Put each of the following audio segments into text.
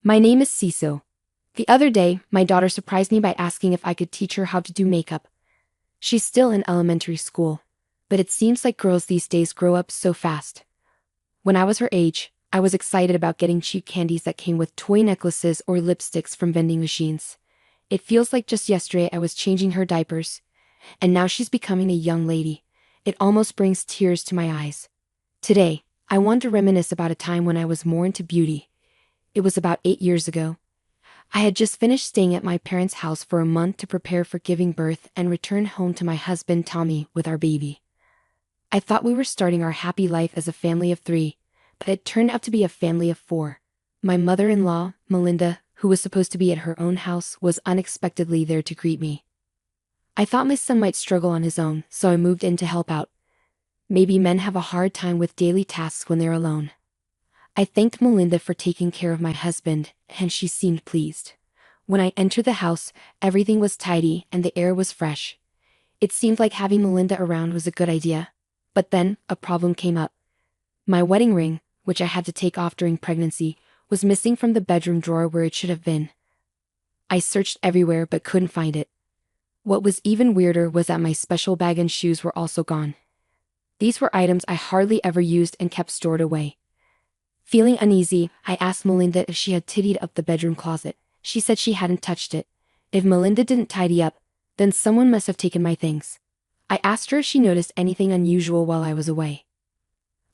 My name is Cecil. The other day, my daughter surprised me by asking if I could teach her how to do makeup. She's still in elementary school, but it seems like girls these days grow up so fast. When I was her age, I was excited about getting cheap candies that came with toy necklaces or lipsticks from vending machines. It feels like just yesterday I was changing her diapers, and now she's becoming a young lady. It almost brings tears to my eyes. Today, I want to reminisce about a time when I was more into beauty. It was about 8 years ago. I had just finished staying at my parents' house for a month to prepare for giving birth and return home to my husband Tommy with our baby. I thought we were starting our happy life as a family of 3, but it turned out to be a family of 4. My mother-in-law, Melinda, who was supposed to be at her own house, was unexpectedly there to greet me. I thought my son might struggle on his own, so I moved in to help out. Maybe men have a hard time with daily tasks when they're alone. I thanked Melinda for taking care of my husband, and she seemed pleased. When I entered the house, everything was tidy and the air was fresh. It seemed like having Melinda around was a good idea. But then, a problem came up. My wedding ring, which I had to take off during pregnancy, was missing from the bedroom drawer where it should have been. I searched everywhere but couldn't find it. What was even weirder was that my special bag and shoes were also gone. These were items I hardly ever used and kept stored away. Feeling uneasy, I asked Melinda if she had tidied up the bedroom closet. She said she hadn't touched it. If Melinda didn't tidy up, then someone must have taken my things. I asked her if she noticed anything unusual while I was away.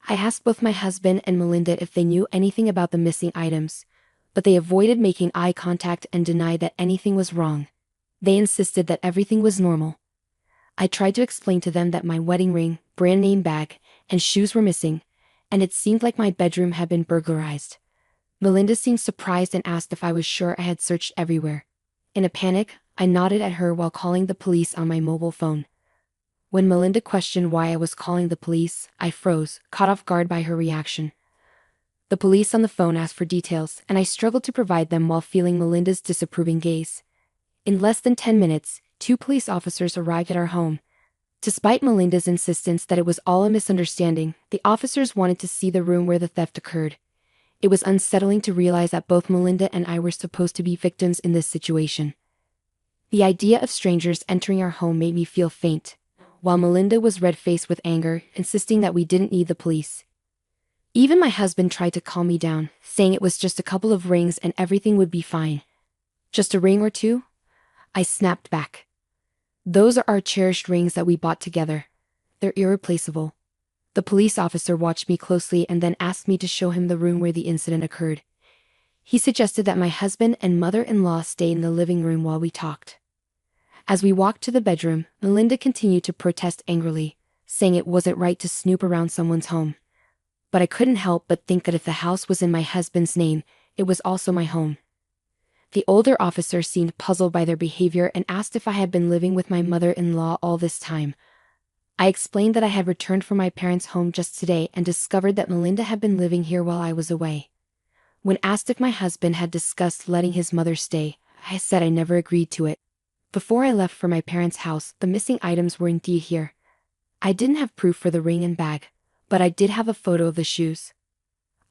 I asked both my husband and Melinda if they knew anything about the missing items, but they avoided making eye contact and denied that anything was wrong. They insisted that everything was normal. I tried to explain to them that my wedding ring, brand name bag, and shoes were missing, and it seemed like my bedroom had been burglarized. Melinda seemed surprised and asked if I was sure I had searched everywhere. In a panic, I nodded at her while calling the police on my mobile phone. When Melinda questioned why I was calling the police, I froze, caught off guard by her reaction. The police on the phone asked for details, and I struggled to provide them while feeling Melinda's disapproving gaze. In less than 10 minutes, 2 police officers arrived at our home. Despite Melinda's insistence that it was all a misunderstanding, the officers wanted to see the room where the theft occurred. It was unsettling to realize that both Melinda and I were supposed to be victims in this situation. The idea of strangers entering our home made me feel faint, while Melinda was red-faced with anger, insisting that we didn't need the police. Even my husband tried to calm me down, saying it was just a couple of rings and everything would be fine. Just a ring or 2? I snapped back. Those are our cherished rings that we bought together. They're irreplaceable. The police officer watched me closely and then asked me to show him the room where the incident occurred. He suggested that my husband and mother-in-law stay in the living room while we talked. As we walked to the bedroom, Melinda continued to protest angrily, saying it wasn't right to snoop around someone's home. But I couldn't help but think that if the house was in my husband's name, it was also my home. The older officer seemed puzzled by their behavior and asked if I had been living with my mother-in-law all this time. I explained that I had returned from my parents' home just today and discovered that Melinda had been living here while I was away. When asked if my husband had discussed letting his mother stay, I said I never agreed to it. Before I left for my parents' house, the missing items were indeed here. I didn't have proof for the ring and bag, but I did have a photo of the shoes.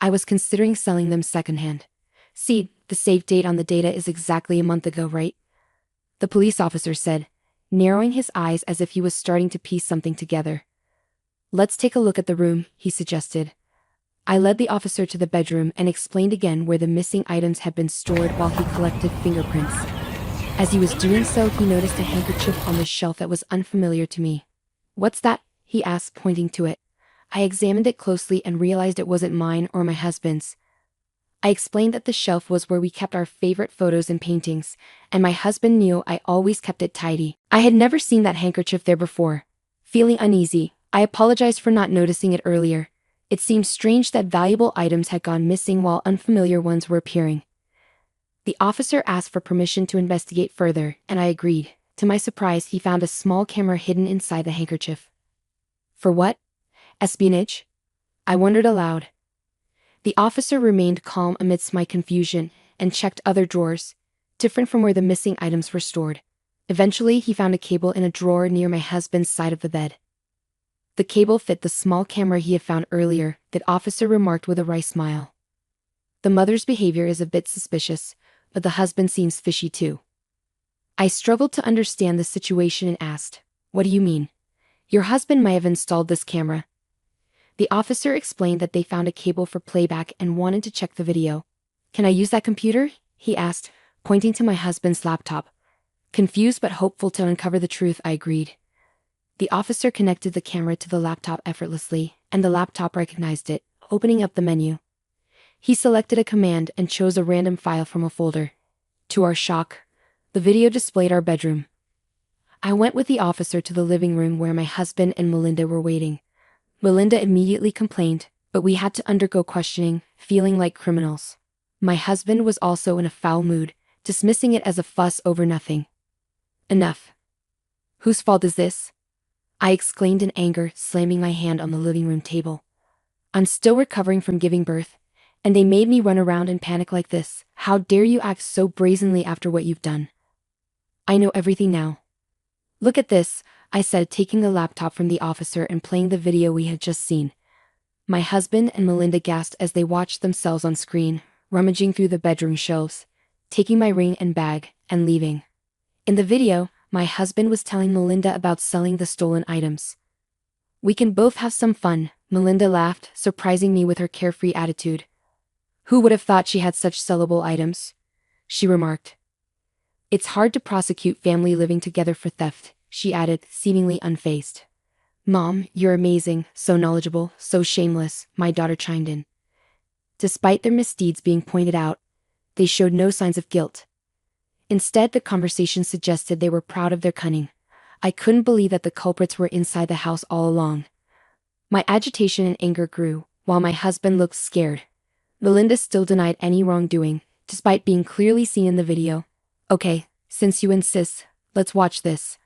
I was considering selling them secondhand. See, the save date on the data is exactly a month ago, right? The police officer said, narrowing his eyes as if he was starting to piece something together. Let's take a look at the room, he suggested. I led the officer to the bedroom and explained again where the missing items had been stored while he collected fingerprints. As he was doing so, he noticed a handkerchief on the shelf that was unfamiliar to me. What's that? He asked, pointing to it. I examined it closely and realized it wasn't mine or my husband's. I explained that the shelf was where we kept our favorite photos and paintings, and my husband knew I always kept it tidy. I had never seen that handkerchief there before. Feeling uneasy, I apologized for not noticing it earlier. It seemed strange that valuable items had gone missing while unfamiliar ones were appearing. The officer asked for permission to investigate further, and I agreed. To my surprise, he found a small camera hidden inside the handkerchief. For what? Espionage? I wondered aloud. The officer remained calm amidst my confusion and checked other drawers, different from where the missing items were stored. Eventually, he found a cable in a drawer near my husband's side of the bed. The cable fit the small camera he had found earlier, the officer remarked with a wry smile. The mother's behavior is a bit suspicious, but the husband seems fishy too. I struggled to understand the situation and asked, "What do you mean? Your husband might have installed this camera." The officer explained that they found a cable for playback and wanted to check the video. "Can I use that computer?" he asked, pointing to my husband's laptop. Confused but hopeful to uncover the truth, I agreed. The officer connected the camera to the laptop effortlessly, and the laptop recognized it, opening up the menu. He selected a command and chose a random file from a folder. To our shock, the video displayed our bedroom. I went with the officer to the living room where my husband and Melinda were waiting. Melinda immediately complained, but we had to undergo questioning, feeling like criminals. My husband was also in a foul mood, dismissing it as a fuss over nothing. "Enough. Whose fault is this?" I exclaimed in anger, slamming my hand on the living room table. "I'm still recovering from giving birth, and they made me run around and panic like this. How dare you act so brazenly after what you've done?" "I know everything now. Look at this," I said, taking the laptop from the officer and playing the video we had just seen. My husband and Melinda gasped as they watched themselves on screen, rummaging through the bedroom shelves, taking my ring and bag, and leaving. In the video, my husband was telling Melinda about selling the stolen items. "We can both have some fun," Melinda laughed, surprising me with her carefree attitude. "Who would have thought she had such sellable items?" she remarked. "It's hard to prosecute family living together for theft," she added, seemingly unfazed. "Mom, you're amazing, so knowledgeable, so shameless," my daughter chimed in. Despite their misdeeds being pointed out, they showed no signs of guilt. Instead, the conversation suggested they were proud of their cunning. I couldn't believe that the culprits were inside the house all along. My agitation and anger grew, while my husband looked scared. Melinda still denied any wrongdoing, despite being clearly seen in the video. "Okay, since you insist, let's watch this,"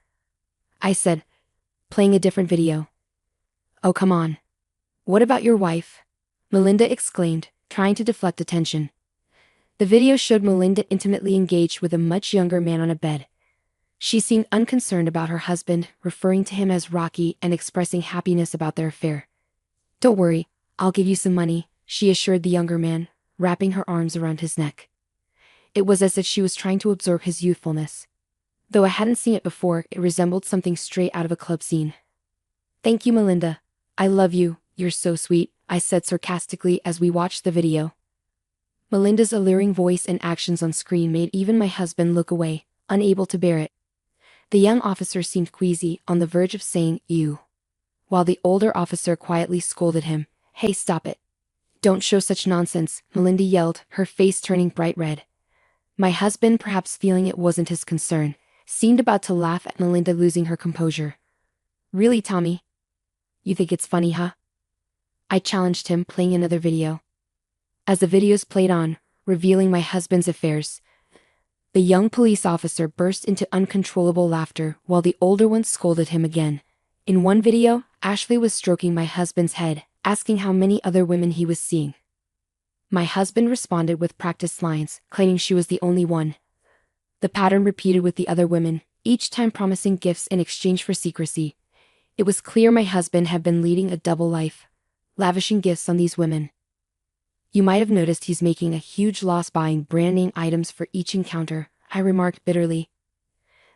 I said, playing a different video. "Oh, come on. What about your wife?" Melinda exclaimed, trying to deflect attention. The video showed Melinda intimately engaged with a much younger man on a bed. She seemed unconcerned about her husband, referring to him as Rocky and expressing happiness about their affair. "Don't worry, I'll give you some money," she assured the younger man, wrapping her arms around his neck. It was as if she was trying to absorb his youthfulness. Though I hadn't seen it before, it resembled something straight out of a club scene. "Thank you, Melinda. I love you, you're so sweet," I said sarcastically as we watched the video. Melinda's alluring voice and actions on screen made even my husband look away, unable to bear it. The young officer seemed queasy, on the verge of saying, "You," while the older officer quietly scolded him. "Hey, stop it. Don't show such nonsense," Melinda yelled, her face turning bright red. My husband, perhaps feeling it wasn't his concern, seemed about to laugh at Melinda losing her composure. "Really, Tommy? You think it's funny, huh?" I challenged him, playing another video. As the videos played on, revealing my husband's affairs, the young police officer burst into uncontrollable laughter while the older one scolded him again. In one video, Ashley was stroking my husband's head, asking how many other women he was seeing. My husband responded with practiced lines, claiming she was the only one. The pattern repeated with the other women, each time promising gifts in exchange for secrecy. It was clear my husband had been leading a double life, lavishing gifts on these women. "You might have noticed he's making a huge loss buying brand name items for each encounter," I remarked bitterly.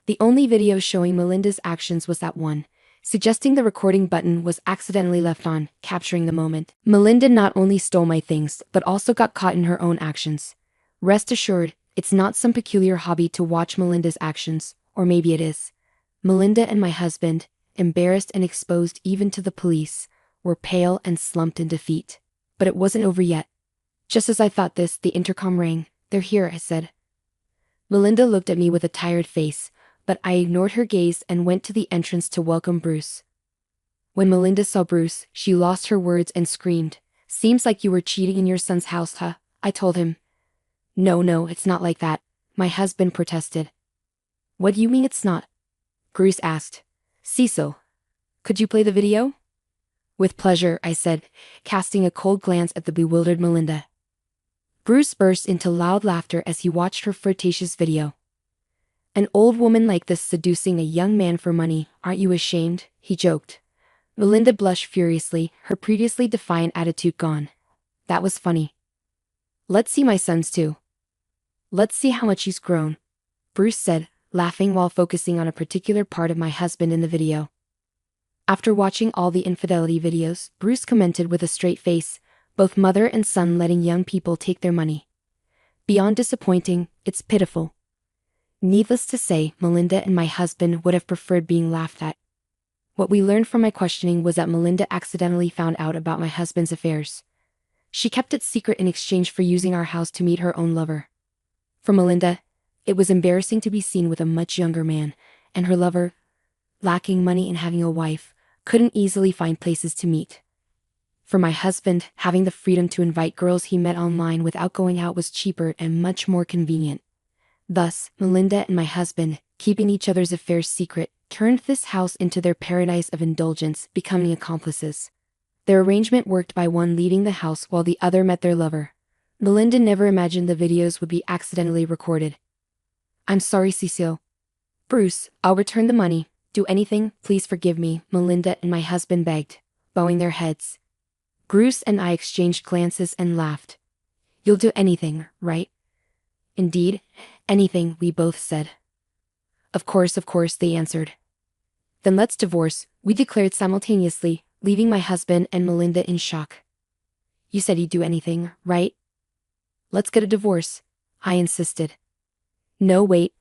The only video showing Melinda's actions was that one, suggesting the recording button was accidentally left on, capturing the moment. Melinda not only stole my things, but also got caught in her own actions. Rest assured, it's not some peculiar hobby to watch Melinda's actions, or maybe it is. Melinda and my husband, embarrassed and exposed even to the police, were pale and slumped in defeat. But it wasn't over yet. Just as I thought this, the intercom rang. "They're here," I said. Melinda looked at me with a tired face, but I ignored her gaze and went to the entrance to welcome Bruce. When Melinda saw Bruce, she lost her words and screamed. "Seems like you were cheating in your son's house, huh?" I told him. No, it's not like that," my husband protested. "What do you mean it's not?" Bruce asked. "Cecil, could you play the video?" "With pleasure," I said, casting a cold glance at the bewildered Melinda. Bruce burst into loud laughter as he watched her flirtatious video. "An old woman like this seducing a young man for money, aren't you ashamed?" he joked. Melinda blushed furiously, her previously defiant attitude gone. "That was funny." Let's see my son's too. Let's see how much he's grown, Bruce said, laughing while focusing on a particular part of my husband in the video. After watching all the infidelity videos, Bruce commented with a straight face, both mother and son letting young people take their money. Beyond disappointing, it's pitiful. Needless to say, Melinda and my husband would have preferred being laughed at. What we learned from my questioning was that Melinda accidentally found out about my husband's affairs. She kept it secret in exchange for using our house to meet her own lover. For Melinda, it was embarrassing to be seen with a much younger man, and her lover, lacking money and having a wife, couldn't easily find places to meet. For my husband, having the freedom to invite girls he met online without going out was cheaper and much more convenient. Thus, Melinda and my husband, keeping each other's affairs secret, turned this house into their paradise of indulgence, becoming accomplices. Their arrangement worked by one leaving the house while the other met their lover. Melinda never imagined the videos would be accidentally recorded. "I'm sorry, Cecile." "Bruce, I'll return the money. Do anything, please forgive me," Melinda and my husband begged, bowing their heads. Bruce and I exchanged glances and laughed. "You'll do anything, right?" "Indeed, anything," we both said. Of course, they answered. "Then let's divorce," we declared simultaneously, leaving my husband and Melinda in shock. "You said you'd do anything, right?" "Let's get a divorce," I insisted. "No, wait.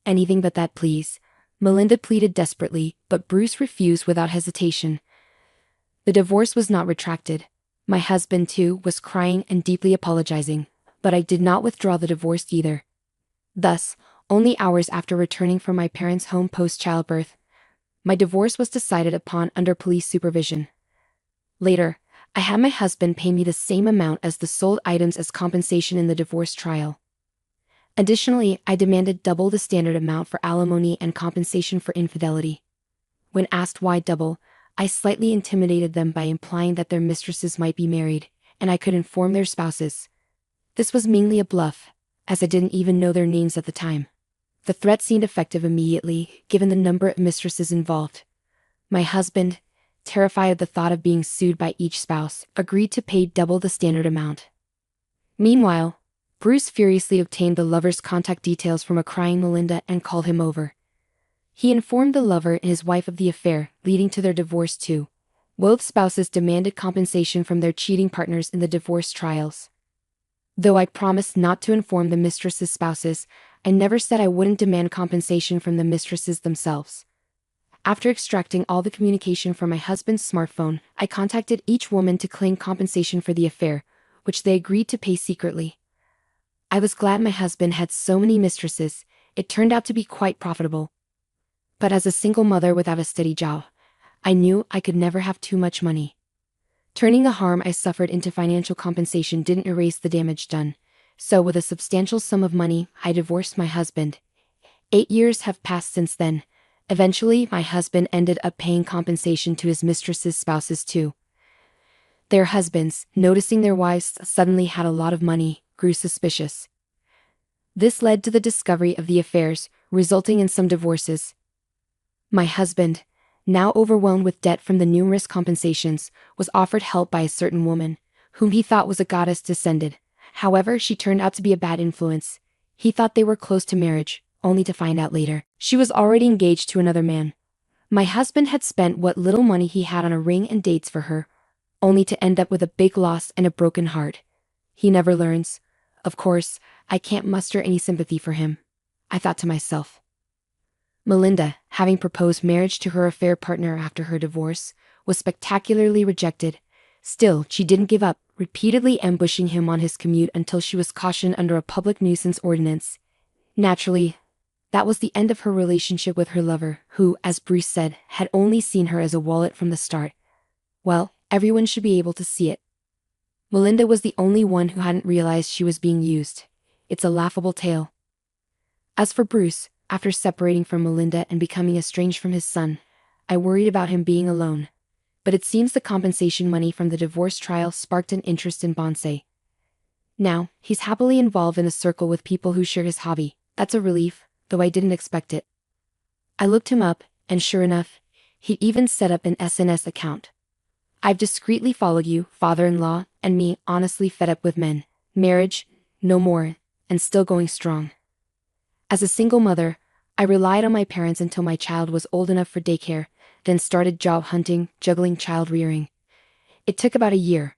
Anything but that, please," Melinda pleaded desperately, but Bruce refused without hesitation. The divorce was not retracted. My husband, too, was crying and deeply apologizing, but I did not withdraw the divorce either. Thus, only hours after returning from my parents' home post-childbirth, my divorce was decided upon under police supervision. Later, I had my husband pay me the same amount as the sold items as compensation in the divorce trial. Additionally, I demanded double the standard amount for alimony and compensation for infidelity. When asked why double, I slightly intimidated them by implying that their mistresses might be married, and I could inform their spouses. This was mainly a bluff, as I didn't even know their names at the time. The threat seemed effective immediately, given the number of mistresses involved. My husband, terrified of the thought of being sued by each spouse, agreed to pay double the standard amount. Meanwhile, Bruce furiously obtained the lover's contact details from a crying Melinda and called him over. He informed the lover and his wife of the affair, leading to their divorce too. Both spouses demanded compensation from their cheating partners in the divorce trials. Though I promised not to inform the mistresses' spouses, I never said I wouldn't demand compensation from the mistresses themselves. After extracting all the communication from my husband's smartphone, I contacted each woman to claim compensation for the affair, which they agreed to pay secretly. I was glad my husband had so many mistresses. It turned out to be quite profitable. But as a single mother without a steady job, I knew I could never have too much money. Turning the harm I suffered into financial compensation didn't erase the damage done, so with a substantial sum of money, I divorced my husband. 8 years have passed since then. Eventually, my husband ended up paying compensation to his mistresses' spouses too. Their husbands, noticing their wives suddenly had a lot of money, grew suspicious. This led to the discovery of the affairs, resulting in some divorces. My husband, now overwhelmed with debt from the numerous compensations, was offered help by a certain woman, whom he thought was a goddess descended. However, she turned out to be a bad influence. He thought they were close to marriage, only to find out later she was already engaged to another man. My husband had spent what little money he had on a ring and dates for her, only to end up with a big loss and a broken heart. He never learns. Of course, I can't muster any sympathy for him, I thought to myself. Melinda, having proposed marriage to her affair partner after her divorce, was spectacularly rejected. Still, she didn't give up, repeatedly ambushing him on his commute until she was cautioned under a public nuisance ordinance. Naturally, that was the end of her relationship with her lover, who, as Bruce said, had only seen her as a wallet from the start. Well, everyone should be able to see it. Melinda was the only one who hadn't realized she was being used. It's a laughable tale. As for Bruce, after separating from Melinda and becoming estranged from his son, I worried about him being alone. But it seems the compensation money from the divorce trial sparked an interest in bonsai. Now, he's happily involved in a circle with people who share his hobby. That's a relief, though I didn't expect it. I looked him up, and sure enough, he'd even set up an SNS account. I've discreetly followed you, father-in-law, and me, honestly fed up with men. Marriage, no more, and still going strong. As a single mother, I relied on my parents until my child was old enough for daycare, then started job hunting, juggling child rearing. It took about a year,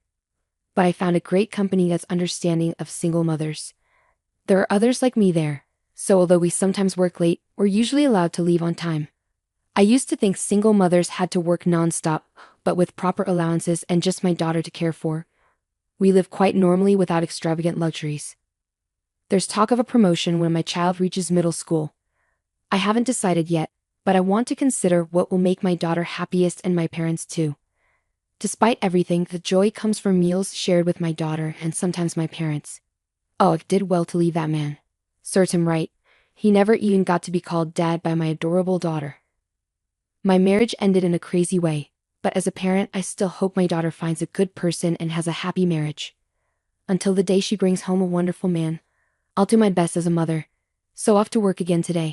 but I found a great company that's understanding of single mothers. There are others like me there, so although we sometimes work late, we're usually allowed to leave on time. I used to think single mothers had to work non-stop, but with proper allowances and just my daughter to care for, we live quite normally without extravagant luxuries. There's talk of a promotion when my child reaches middle school. I haven't decided yet, but I want to consider what will make my daughter happiest and my parents too. Despite everything, the joy comes from meals shared with my daughter and sometimes my parents. Oh, it did well to leave that man. Served him right. He never even got to be called dad by my adorable daughter. My marriage ended in a crazy way, but as a parent, I still hope my daughter finds a good person and has a happy marriage. Until the day she brings home a wonderful man, I'll do my best as a mother. So off to work again today.